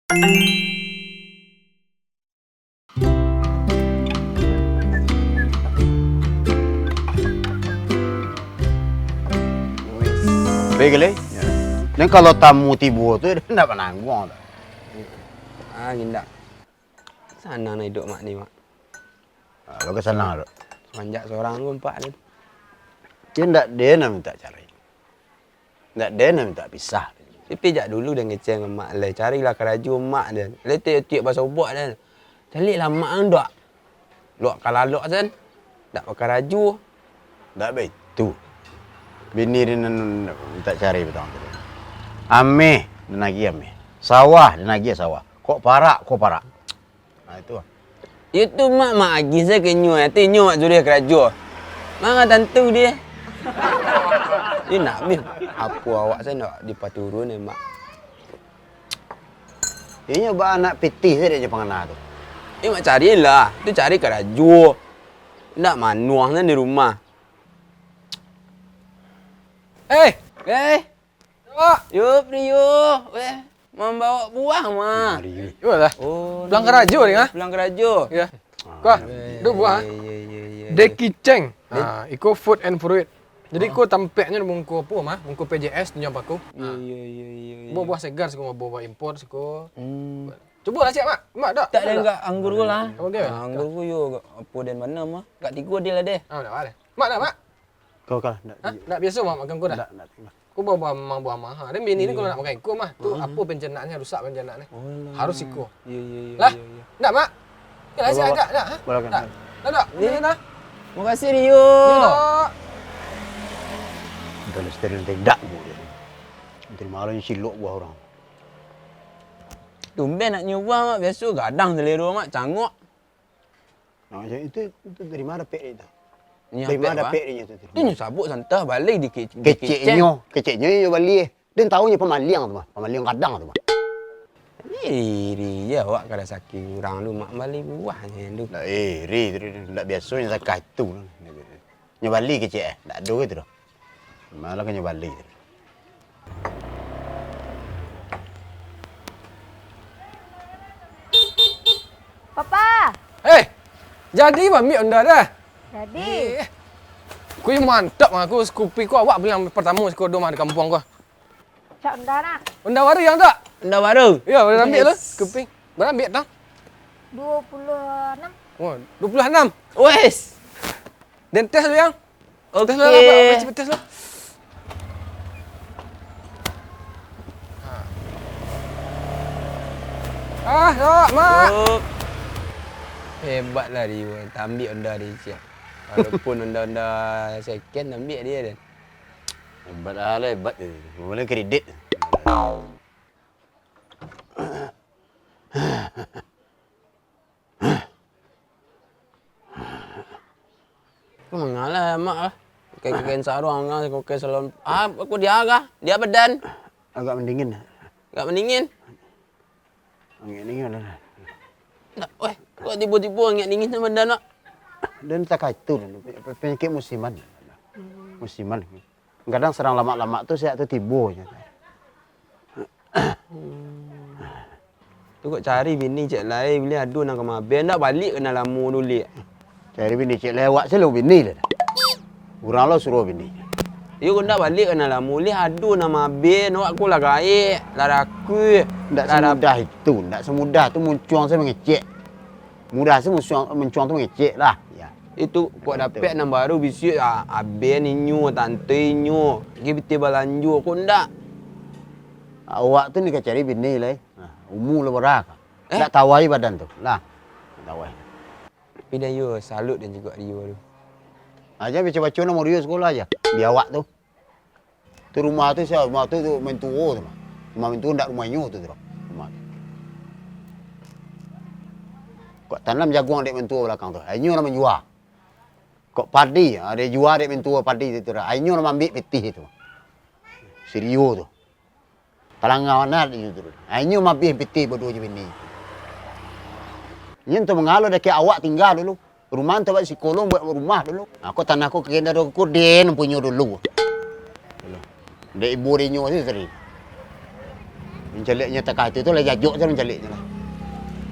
Baik le. Dan kalau tamu tiba tu dia nak menanggung tak? Gindak. Sana nak hidup mak ni, mak. Kalau ke sana tu. Semanjak seorang tu empat dia. Dia nak dia nak minta cari. Nak dia nak minta pisah. Tapi jak dulu dia ngeceng dengan mak le. Carilah keraju mak dia. Letak tiap pasal ubak dia. Caliklah mak hang dak. Lok kalau lok sen. Tak pakai raju. Tak baik tu. Bini dia nak minta cari betul tu. Ame dan lagi ame. Sawah dan lagi sawah. Kok parak, kok parak. Nah itu. Itu mak agi saya ke nyu. Nanti nyu mak zuriah keraju. Mak tentu dia. Dia nak habis. Apa awak saya nak dipaturun ni mak. Dia nyoba anak pitih saya dia pengana tu. Mak carilah. Tu cari keraju. Nak manuah kan di rumah. Yup ni yup. Membawa buah mah. Yo lah. Oh, Pulang ke Rajo ni ah. Pulang ke Rajo. Ya. Kau, duk buah. Deki Cheng. Iko food and fruit. Jadi ko tampaknya mungko apa mah? Mungko PJS tunjuk aku. Ya. Buah segar siko buah import siko. Cuba lah siap mak. Mak dak. Tak ada enggak anggur gua lah. Okey. Anggur gua yo apa dan mana mah? Kat tiga dia lah deh. Tak apa. Mak dak mak. Kau kalah. Tak biasa mak makan ko dah. Tak. Ko buah mahal. Dan bini ni kalau nak makan iko mah, tu apa pencernaannya rusak pencernaan ni. Harus iko. Ya. Lah. Dak mak. Yalah siap dak. Boleh kan? Dak. Ni dah. Terima kasih Rio. Kalau steril tidak bu dia. Nanti malam ni silok buah orang. Tumben nak nyoba mak. Biasa gadang selera mak. Cangok. Nah, itu dari mana pek dia tu? Ni Dari mana apa? pek dia tu? Ini sabuk santah balik di Keceknya dia balik. Dia tahunya pemaliang tu mah. Pemaliang kadang tu mah. Ya awak kada sakit orang lu mak balik buahnya tu. Dah ri tak biasanya sakai tu. Nya balik kecek tak ada gitu. Malah kan nya balik. Papa, Jadi ambil anda dah. jadi. Kui mantap aku skupi ku awak bilang pertama seko doma di kampung ku. Cak unda nak Unda waru yang tak? Anda baru? Ya, boleh ambil tu. Skupi. Boleh ambil tau. 26. Oh, 26. Wes. Dan tes lu yang. Tes lu Okey. apa? Cepat tes lu. Tak, mak. Oh. Hebatlah dia. Tak ambil anda dia siap. Walaupun anda second ambil dia dan. Hebat lah hebat dia. Mula kredit. Kau mengalah mak lah. Kain sarung kan, kau salon. Aku dia kah? Dia badan. Agak mendingin. Enggak mendingin. Angin dingin lah. Tak, weh. Kau tiba-tiba angin dingin sama badan mak. Dan tak itu penyakit musiman. Musiman. Kadang serang lama-lama tu saya tu tiba je. Tu kau cari bini cik lain bila adu nak kemaben nak balik kena lama dulu. Cari bini cik lewat selalu bini dah. Orang lo suruh bini. You kau nak balik kena lama li adu nama ben awak aku lah gaik, lah raku. Tak semudah itu, tak semudah tu muncuang saya mengecek. Mudah saya muncuang tu mengecek lah. Ya. Itu kau dapat nama baru bisik ben inyu tante inyu. Kita balanju kau ndak. Awak tu ni kau cari bini lah. Umur lah berapa? Tak tawai badan tu. Lah. Tawai. Tapi dah you salut dan juga dia tu. Aja baca-baca nama dia sekolah aja. Di awak tu. Tu rumah tu siapa? Rumah tu mentua tu mah. Rumah mentua ndak rumahnya tu tu. Rumah tu. Kok tanam jagung dek mentua belakang tu. Ainyo nak menjual. Kok padi ada jual dek mentua padi tu tu. Ainyo nak ambil petih tu. Serio tu. Talangau nak itu tu. Ainyo mabih petih berdua je bini. Nyen tu mengalu dak awak tinggal dulu. Rumah tu buat psikolog buat rumah dulu. Aku tanah aku kena aku den punya dulu. Dek ibu dia nyu tu seri. Menceliknya tekah itu lah jajuk je menceliknya lah.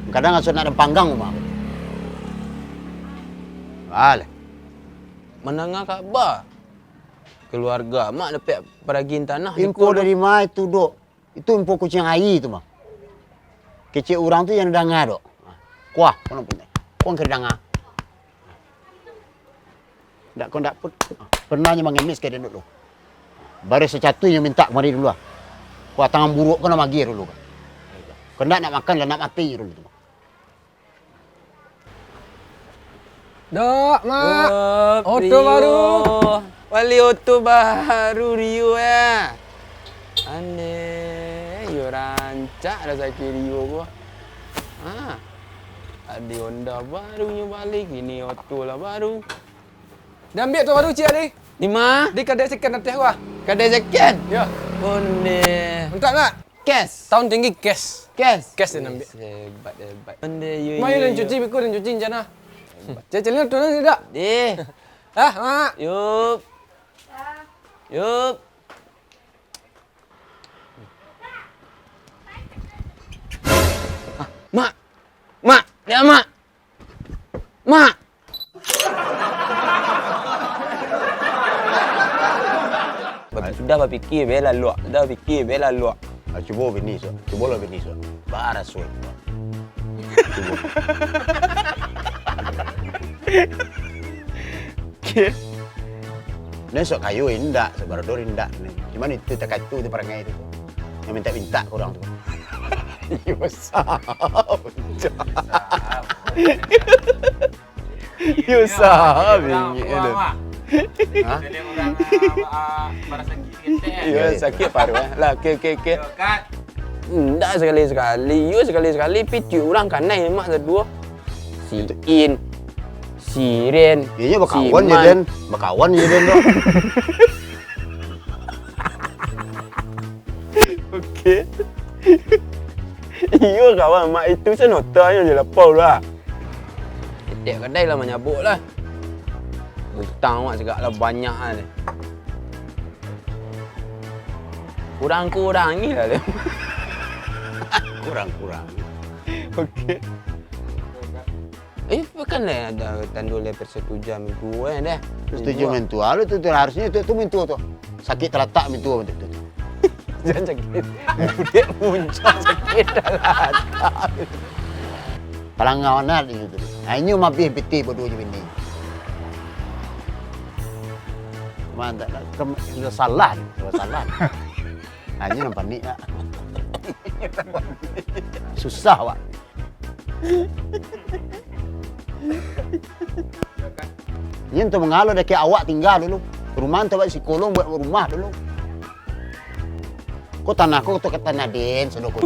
Kadang asal nak ada panggang rumah. Alah. Menengah khabar. Keluarga mak dapat peragin tanah. Info dari mana itu, Dok? Itu info kucing air tu, mah. Kecil orang tu yang dengar, Dok. Kuah, kau punya. Kau kena dengar. Tak kau tak pun. Pernahnya mengemis ke dia dulu. Baris secatu yang minta kemari dulu lah. Kuah tangan buruk kau nak magi dulu. Kau nak makan lah, nak mati dulu. Dok, Mak. Oto Rio. baru. Wali oto baru Rio ya. Aneh, yo rancak dah sakit Rio gua. Ada Honda barunya balik, ini oto lah baru. Dah ambil tu baru cik Ali. Di mana? Di kedai second atas gua. Kedai second. Ya. Onde. Entah nak. Cash. Tahun tinggi cash. Cash. Cash dia ambil. Hebat. Onde yo. Mai dan cuci biku dan cuci macam mana? Cecilnya tu tidak. Deh. Ah, Mak. Yup. Yup. Mak. Mak, dia Mak. Mak. Sudah berfikir bela luak. Sudah fikir bela luak. Cuba bini so. Cuba lah bini so. Baras so. Nesok kayu indak, sebarador indak. Cuman itu tekatu tu perangai itu. Yang minta-minta korang tu. Yusah. Yusah bini itu. Ha? Ya sakit paru lah. Okey. Enggak sekali-sekali. You sekali-sekali picu orang kanai mak sedua. Si In. Si Ren. Ianya berkawan je Den. Berkawan je Den tu. Okey. You kawan mak itu senotanya je lapau lah. Tiap kedai lah menyabuk lah. Hutang mak segak lah banyak lah. Kurang-kurang ni lah dia. Kurang-kurang. Okey. Bukanlah ada tandul persetujuan itu dah. Setuju mentua lu tu harusnya tu mentua tu. Sakit terletak mentua betul tu. Jangan sakit. Dia muncul sakit dalam. Palangan nak itu tu. Hanya mabih piti berdua je bini. Mana tak salah. Hanya nampak ni nak. Susah wak. Ini tu mengalu dah ke awak tinggal dulu. Rumah tu buat psikolog buat rumah dulu. Kau tanah kau tu ke tanah Den sedok kau.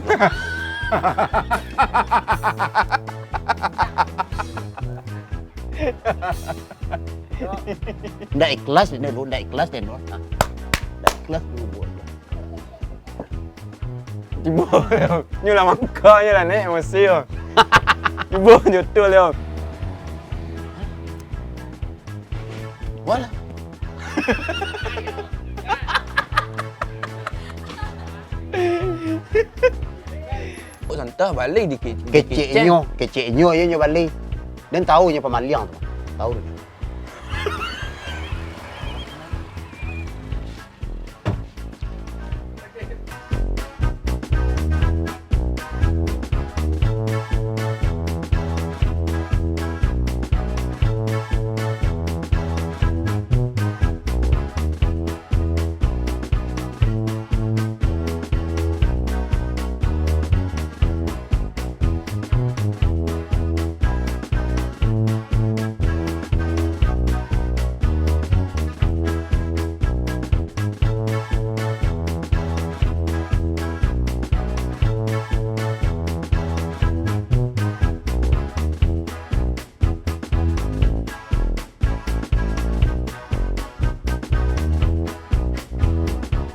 Ndak ikhlas dulu, ndak ikhlas Den. Ndak ikhlas dulu buat. Tiba nyolah mangkanya lah nek mesti yo. Tiba jotul yo. Wala. Oh santah balik dikit. Keciknya ianya balik. Dan tahu nya pemaliang tu. Tahu dia.